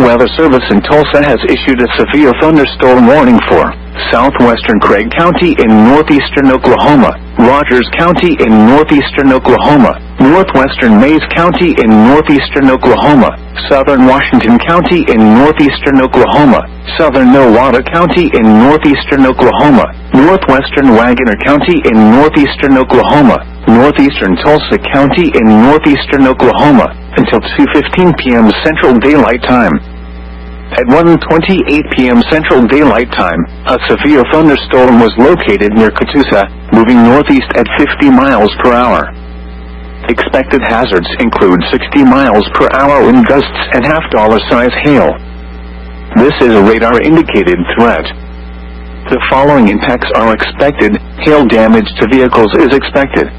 Weather Service in Tulsa has issued a severe thunderstorm warning for southwestern Craig County in northeastern Oklahoma, Rogers County in northeastern Oklahoma, northwestern Mays County in northeastern Oklahoma, southern Washington County in northeastern Oklahoma, southern Nowata County in northeastern Oklahoma, northwestern Wagoner County in northeastern Oklahoma, northeastern Tulsa County in northeastern Oklahoma, until 2:15 p.m. Central Daylight Time. At 1:28 p.m. Central Daylight Time, a severe thunderstorm was located near Catoosa, moving northeast at 50 miles per hour. Expected hazards include 60 miles per hour wind gusts and half-dollar-size hail. This is a radar-indicated threat. The following impacts are expected. Hail damage to vehicles is expected.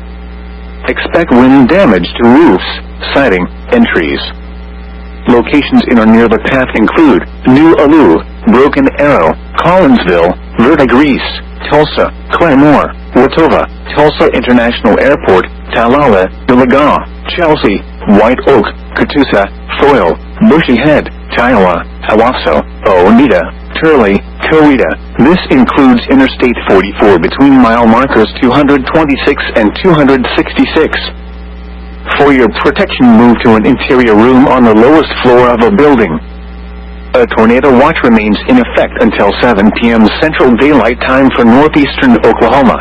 Expect wind damage to roofs, siding, and trees. Locations in or near the path include New Alu, Broken Arrow, Collinsville, Verdigris, Tulsa, Claremore, Watova, Tulsa International Airport, Talala, Delaga, Chelsea, White Oak, Catoosa, Foyle, Bushy Head, Kiowa, Owasso, Oneida, Turley, Coweta. This includes Interstate 44 between mile markers 226 and 266. For your protection, move to an interior room on the lowest floor of a building. A tornado watch remains in effect until 7 p.m. Central Daylight Time for northeastern Oklahoma.